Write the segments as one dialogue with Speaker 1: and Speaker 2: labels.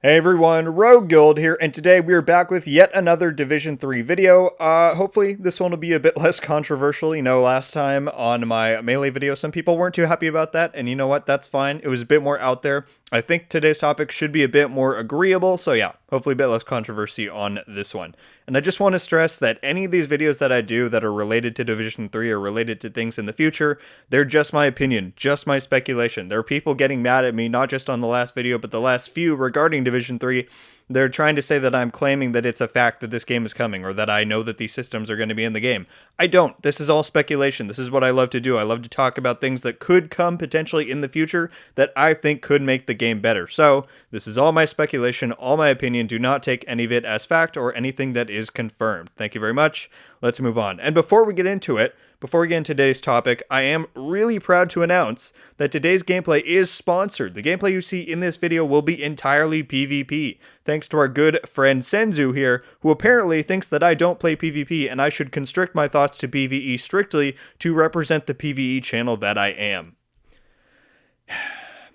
Speaker 1: Hey everyone, Rogue Guild here, and today we are back with yet another Division 3 video. Hopefully this one will be a bit less controversial. Last time on my Melee video, some people weren't too happy about that, and you know what, that's fine. It was a bit more out there. I think today's topic should be a bit more agreeable, so yeah, hopefully a bit less controversy on this one. And I just want to stress that any of these videos that I do that are related to Division 3 or related to things in the future, they're just my opinion, just my speculation. There are people getting mad at me, not just on the last video, but the last few regarding Division 3. They're trying to say that I'm claiming that it's a fact that this game is coming, or that I know that these systems are going to be in the game. I don't. This is all speculation. This is what I love to do. I love to talk about things that could come potentially in the future that I think could make the game better. So, this is all my speculation, all my opinion. Do not take any of it as fact or anything that is confirmed. Thank you very much. Let's move on. And before we get into it, before we get into today's topic, I am really proud to announce that today's gameplay is sponsored. The gameplay you see in this video will be entirely PvP, thanks to our good friend Senzu here, who apparently thinks that I don't play PvP and I should constrict my thoughts to PvE strictly to represent the PvE channel that I am.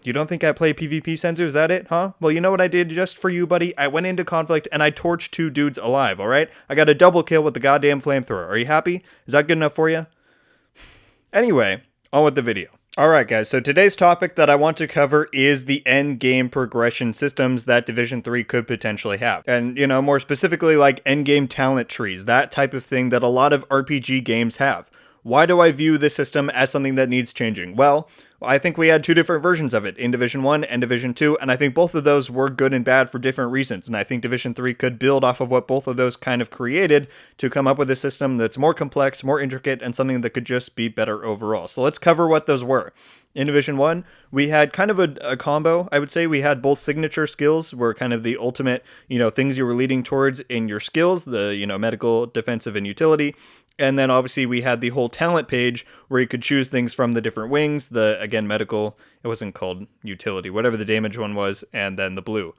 Speaker 1: You don't think I play PvP, Senzu? Is that it, huh? Well, you know what I did just for you, buddy? I went into conflict and I torched 2 dudes alive, alright? I got a double kill with the goddamn flamethrower. Are you happy? Is that good enough for you? Anyway, on with the video. Alright guys, so today's topic that I want to cover is the endgame progression systems that Division 3 could potentially have. And, more specifically like endgame talent trees, that type of thing that a lot of RPG games have. Why do I view this system as something that needs changing? Well, I think we had 2 different versions of it in Division 1 and Division 2, and I think both of those were good and bad for different reasons, and I think Division 3 could build off of what both of those kind of created to come up with a system that's more complex, more intricate, and something that could just be better overall. So let's cover what those were. In Division 1, we had kind of a combo, I would say. We had both signature skills, were kind of the ultimate, things you were leading towards in your skills, the, medical, defensive, and utility. And then obviously we had the whole talent page where you could choose things from the different wings, the, again, medical, it wasn't called utility, whatever the damage one was, and then the blue.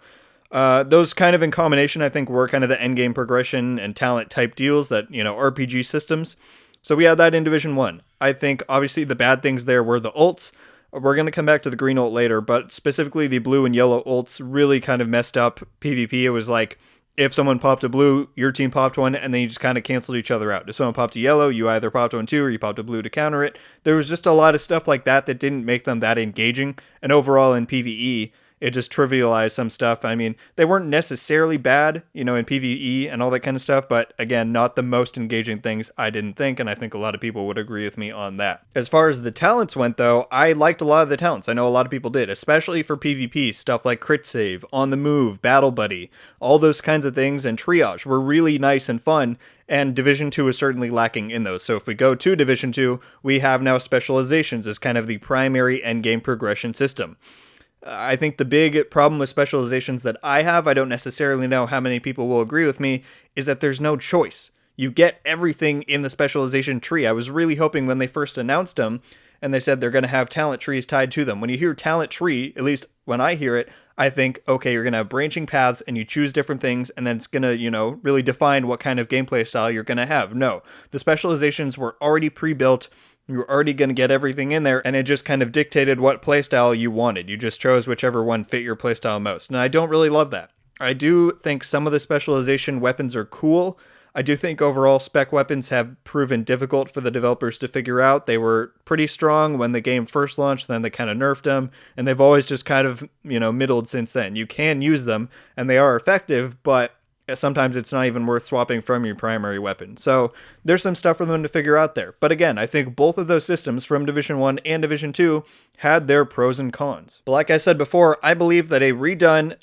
Speaker 1: Those kind of in combination, I think, were kind of the endgame progression and talent type deals that, RPG systems. So we had that in Division 1. I think, obviously, the bad things there were the ults. We're going to come back to the green ult later, but specifically the blue and yellow ults really kind of messed up PvP. It was like, if someone popped a blue, your team popped one, and then you just kind of canceled each other out. If someone popped a yellow, you either popped one too, or you popped a blue to counter it. There was just a lot of stuff like that that didn't make them that engaging, and overall in PvE, it just trivialized some stuff. I mean, they weren't necessarily bad, in PvE and all that kind of stuff, but again, not the most engaging things, I didn't think, and I think a lot of people would agree with me on that. As far as the talents went, though, I liked a lot of the talents. I know a lot of people did, especially for PvP, stuff like Crit Save, On the Move, Battle Buddy, all those kinds of things, and Triage were really nice and fun, and Division 2 is certainly lacking in those. So if we go to Division 2, we have now specializations as kind of the primary endgame progression system. I think the big problem with specializations that I have, I don't necessarily know how many people will agree with me, is that there's no choice. You get everything in the specialization tree. I was really hoping when they first announced them, and they said they're going to have talent trees tied to them. When you hear talent tree, at least when I hear it, I think, okay, you're going to have branching paths, and you choose different things, and then it's going to, really define what kind of gameplay style you're going to have. No, the specializations were already pre-built. You were already going to get everything in there, and it just kind of dictated what playstyle you wanted. You just chose whichever one fit your playstyle most, and I don't really love that. I do think some of the specialization weapons are cool. I do think overall spec weapons have proven difficult for the developers to figure out. They were pretty strong when the game first launched, then they kind of nerfed them, and they've always just kind of, middled since then. You can use them, and they are effective, but sometimes it's not even worth swapping from your primary weapon. So there's some stuff for them to figure out there. But again, I think both of those systems from Division 1 and Division 2 had their pros and cons. But like I said before, I believe that a redone,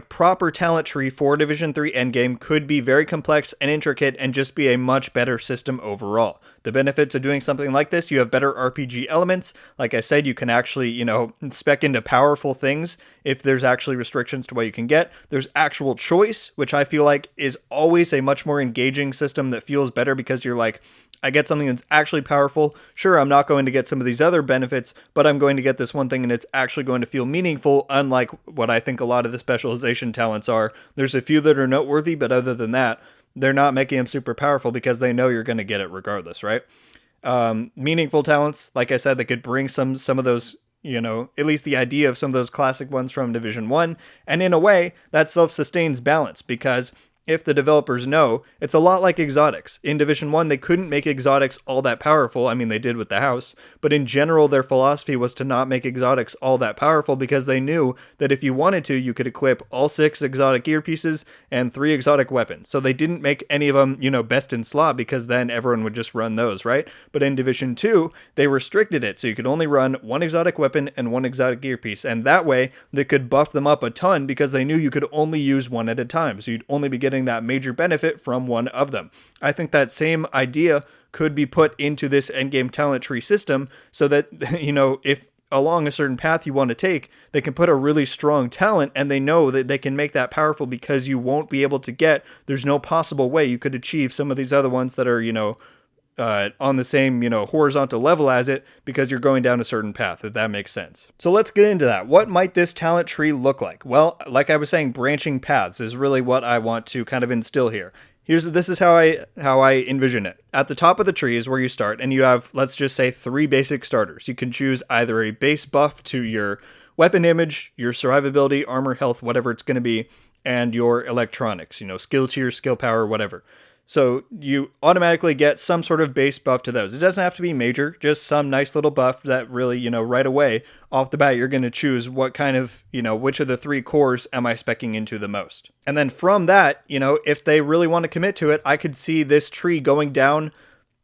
Speaker 1: proper talent tree for Division 3 Endgame could be very complex and intricate and just be a much better system overall. The benefits of doing something like this, you have better RPG elements. Like I said, you can actually, spec into powerful things if there's actually restrictions to what you can get. There's actual choice, which I feel like is always a much more engaging system that feels better because you're like, I get something that's actually powerful. Sure, I'm not going to get some of these other benefits, but I'm going to get this one thing and it's actually going to feel meaningful, unlike what I think a lot of the specialization talents are. There's a few that are noteworthy, but other than that, they're not making them super powerful because they know you're going to get it regardless, right? Meaningful talents, like I said, that could bring some of those, at least the idea of some of those classic ones from Division 1. And in a way, that self-sustains balance, because if the developers know, it's a lot like exotics. In Division 1, they couldn't make exotics all that powerful. I mean, they did with the house, but in general, their philosophy was to not make exotics all that powerful, because they knew that if you wanted to, you could equip all 6 exotic earpieces and 3 exotic weapons. So they didn't make any of them, best in slot, because then everyone would just run those, right? But in Division 2, they restricted it, so you could only run 1 exotic weapon and 1 exotic earpiece, and that way, they could buff them up a ton, because they knew you could only use one at a time, so you'd only be getting that major benefit from one of them. I think that same idea could be put into this endgame talent tree system, so that, if along a certain path you want to take, they can put a really strong talent, and they know that they can make that powerful, because you won't be able to there's no possible way you could achieve some of these other ones that are, on the same, horizontal level as it, because you're going down a certain path, if that makes sense. So let's get into that. What might this talent tree look like? Well, like I was saying, branching paths is really what I want to kind of instill here. This is how I envision it. At the top of the tree is where you start, and you have, let's just say, 3 basic starters. You can choose either a base buff to your weapon damage, your survivability, armor, health, whatever it's going to be, and your electronics, skill tier, skill power, whatever. So you automatically get some sort of base buff to those. It doesn't have to be major, just some nice little buff that really, right away, off the bat, you're going to choose what kind of, which of the 3 cores am I speccing into the most. And then from that, if they really want to commit to it, I could see this tree going down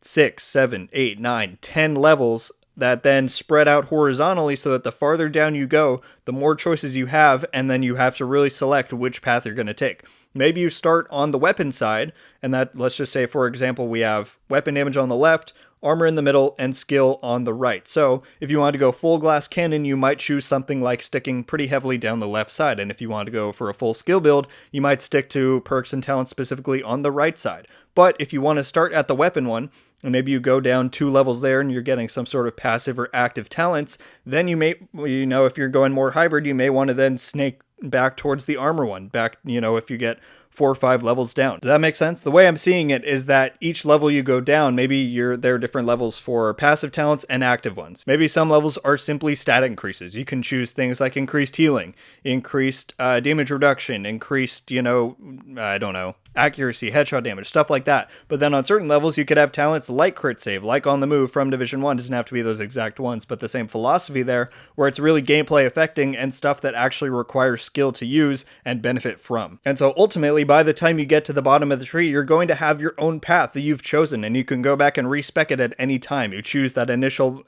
Speaker 1: 6, 7, 8, 9, 10 levels that then spread out horizontally, so that the farther down you go, the more choices you have, and then you have to really select which path you're going to take. Maybe you start on the weapon side, and that, let's just say, for example, we have weapon damage on the left, armor in the middle, and skill on the right. So if you want to go full glass cannon, you might choose something like sticking pretty heavily down the left side. And if you want to go for a full skill build, you might stick to perks and talents specifically on the right side. But if you want to start at the weapon one, and maybe you go down 2 levels there and you're getting some sort of passive or active talents, then you may, if you're going more hybrid, you may want to then snake back towards the armor one, if you get 4 or 5 levels down. Does that make sense? The way I'm seeing it is that each level you go down, maybe there are different levels for passive talents and active ones. Maybe some levels are simply stat increases. You can choose things like increased healing, increased damage reduction, increased, accuracy, headshot damage, stuff like that. But then on certain levels, you could have talents like crit save, like on the move from Division 1. It doesn't have to be those exact ones, but the same philosophy there, where it's really gameplay affecting and stuff that actually requires skill to use and benefit from. And so ultimately, by the time you get to the bottom of the tree, you're going to have your own path that you've chosen, and you can go back and respec it at any time. You choose that initial,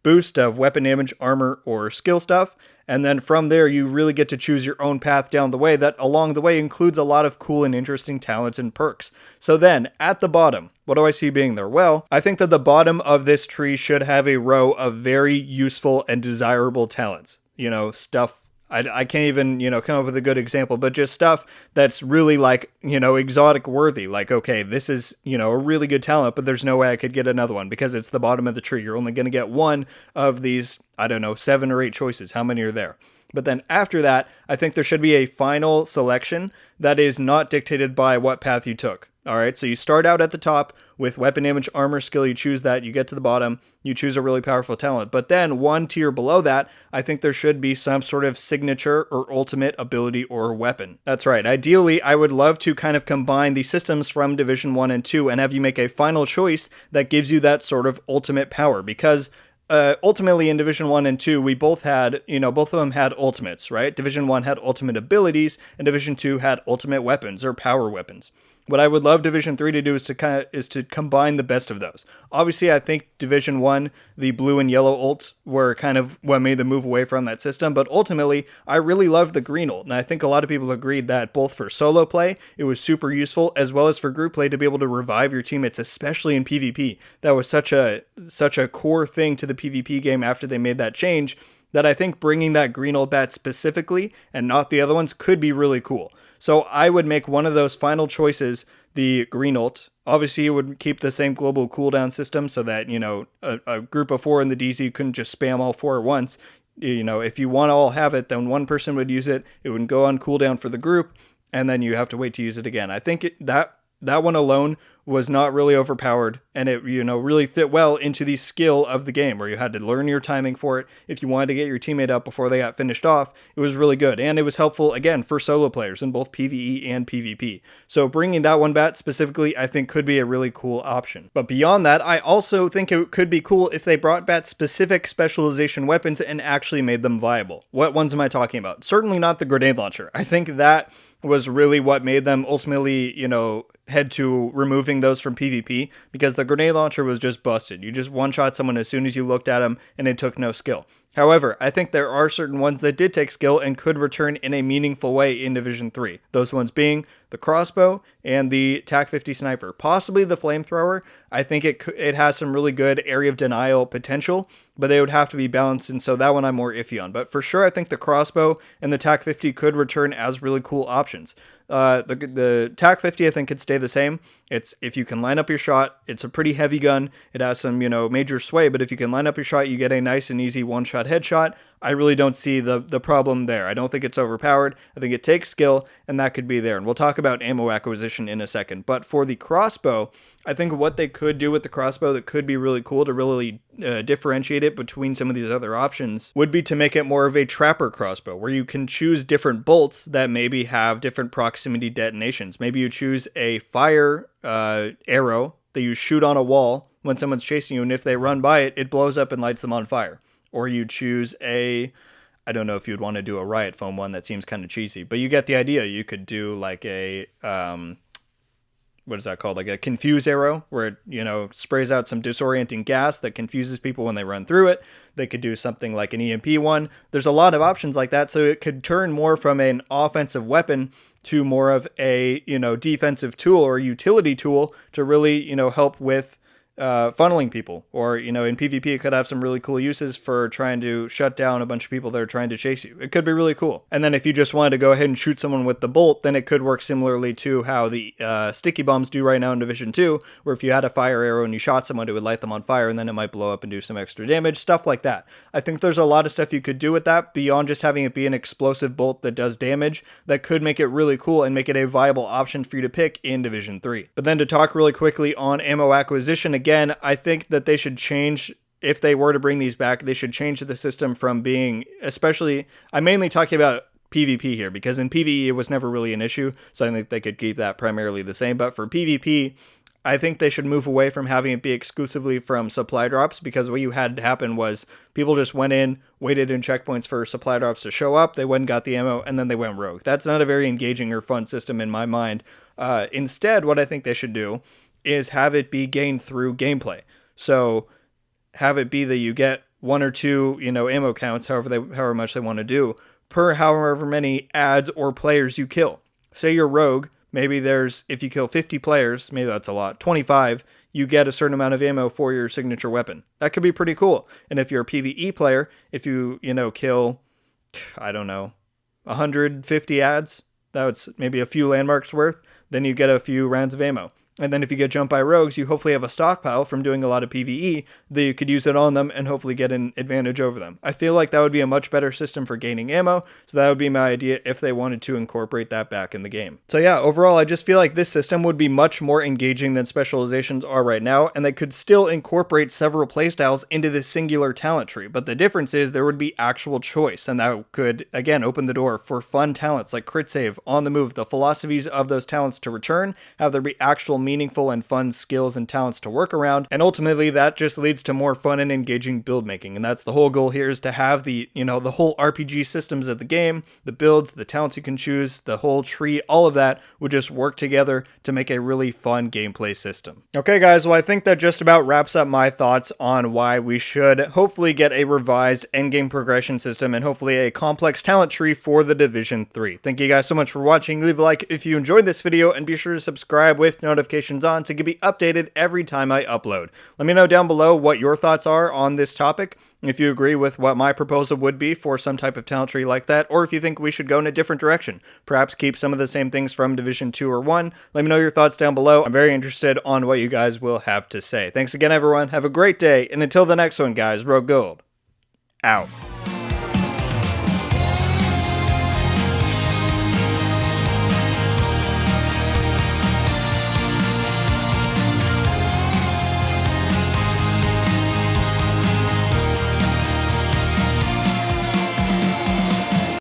Speaker 1: boost of weapon damage, armor, or skill stuff, and then from there you really get to choose your own path down the way that along the way includes a lot of cool and interesting talents and perks. So then, at the bottom, what do I see being there? Well, I think that the bottom of this tree should have a row of very useful and desirable talents. Stuff I can't even, come up with a good example, but just stuff that's really like, exotic worthy. Like, okay, this is, a really good talent, but there's no way I could get another one because it's the bottom of the tree. You're only going to get one of these, 7 or 8 choices. How many are there? But then after that, I think there should be a final selection that is not dictated by what path you took. All right, so you start out at the top with weapon damage, armor, skill, you choose that, you get to the bottom, you choose a really powerful talent. But then one tier below that, I think there should be some sort of signature or ultimate ability or weapon. That's right, ideally, I would love to kind of combine the systems from Division 1 and 2 and have you make a final choice that gives you that sort of ultimate power, because ultimately in Division 1 and 2, we both had, both of them had ultimates, right? Division 1 had ultimate abilities, and Division 2 had ultimate weapons or power weapons. What I would love Division 3 to do is to combine the best of those. Obviously, I think Division 1, the blue and yellow ults were kind of what made the move away from that system, but ultimately, I really loved the green ult, and I think a lot of people agreed that both for solo play, it was super useful, as well as for group play to be able to revive your teammates, especially in PvP. That was such a core thing to the PvP game after they made that change, that I think bringing that green ult bat specifically, and not the other ones, could be really cool. So I would make one of those final choices the green ult. Obviously, it would keep the same global cooldown system so that, a group of 4 in the DZ couldn't just spam all 4 at once. If you want to all have it, then one person would use it. It would go on cooldown for the group, and then you have to wait to use it again. I think that one alone was not really overpowered, and it, really fit well into the skill of the game where you had to learn your timing for it. If you wanted to get your teammate up before they got finished off, it was really good, and it was helpful again for solo players in both PvE and PvP. So bringing that one back specifically, I think could be a really cool option. But beyond that, I also think it could be cool if they brought back specific specialization weapons and actually made them viable. What ones am I talking about? Certainly not the grenade launcher. I think that was really what made them ultimately, head to removing those from PvP, because the grenade launcher was just busted. You just one-shot someone as soon as you looked at them, and it took no skill. However, I think there are certain ones that did take skill and could return in a meaningful way in Division 3. Those ones being the crossbow and the TAC-50 sniper. Possibly the flamethrower. I think it has some really good area of denial potential, but they would have to be balanced, and so that one I'm more iffy on. But for sure, I think the crossbow and the TAC-50 could return as really cool options. The TAC-50 I think could stay the same. It's if you can line up your shot, it's a pretty heavy gun. It has some, major sway, but if you can line up your shot, you get a nice and easy one-shot headshot. I really don't see the problem there. I don't think it's overpowered. I think it takes skill, and that could be there. And we'll talk about ammo acquisition in a second. But for the crossbow, I think what they could do with the crossbow that could be really cool to really differentiate it between some of these other options would be to make it more of a trapper crossbow, where you can choose different bolts that maybe have different proximity detonations. Maybe you choose a fire arrow that you shoot on a wall when someone's chasing you, and if they run by it, it blows up and lights them on fire. Or you choose I don't know if you'd want to do a riot foam one, that seems kind of cheesy, but you get the idea. You could do like a what is that called? Like a confuse arrow, where it, sprays out some disorienting gas that confuses people when they run through it. They could do something like an EMP one. There's a lot of options like that, so it could turn more from an offensive weapon to more of a, defensive tool or utility tool to really, help with funneling people. Or, in PvP, it could have some really cool uses for trying to shut down a bunch of people that are trying to chase you. It could be really cool. And then if you just wanted to go ahead and shoot someone with the bolt, then it could work similarly to how the sticky bombs do right now in Division 2, where if you had a fire arrow and you shot someone, it would light them on fire, and then it might blow up and do some extra damage, stuff like that. I think there's a lot of stuff you could do with that beyond just having it be an explosive bolt that does damage that could make it really cool and make it a viable option for you to pick in Division 3. But then to talk really quickly on ammo acquisition, again, I think that they should change, if they were to bring these back, they should change the system from being, especially, I'm mainly talking about PvP here, because in PvE it was never really an issue, so I think they could keep that primarily the same. But for PvP, I think they should move away from having it be exclusively from supply drops, because what you had happen was people just went in, waited in checkpoints for supply drops to show up, they went and got the ammo, and then they went rogue. That's not a very engaging or fun system in my mind. Instead, what I think they should do is have it be gained through gameplay. So have it be that you get one or two, ammo counts, however much they want to do, per however many ads or players you kill. Say you're rogue, maybe if you kill 50 players, maybe that's a lot, 25, you get a certain amount of ammo for your signature weapon. That could be pretty cool. And if you're a PvE player, if you, kill, 150 ads, that's maybe a few landmarks worth, then you get a few rounds of ammo. And then if you get jumped by rogues, you hopefully have a stockpile from doing a lot of PvE that you could use it on them and hopefully get an advantage over them. I feel like that would be a much better system for gaining ammo, so that would be my idea if they wanted to incorporate that back in the game. So yeah, overall, I just feel like this system would be much more engaging than specializations are right now, and they could still incorporate several playstyles into this singular talent tree. But the difference is there would be actual choice, and that could, again, open the door for fun talents like crit save, on the move, the philosophies of those talents to return, have there be actual meaningful and fun skills and talents to work around, and ultimately that just leads to more fun and engaging build making. And that's the whole goal here, is to have the whole RPG systems of the game, the builds, the talents you can choose, the whole tree, all of that would just work together to make a really fun gameplay system. Okay guys, well I think that just about wraps up my thoughts on why we should hopefully get a revised endgame progression system and hopefully a complex talent tree for the Division 3. Thank you guys so much for watching. Leave a like if you enjoyed this video, and be sure to subscribe with notifications on to get be updated every time I upload. Let me know down below what your thoughts are on this topic, if you agree with what my proposal would be for some type of talent tree like that, or if you think we should go in a different direction. Perhaps keep some of the same things from Division 2 or 1. Let me know your thoughts down below. I'm very interested on what you guys will have to say. Thanks again, everyone. Have a great day, and until the next one, guys, Rogue Gold out.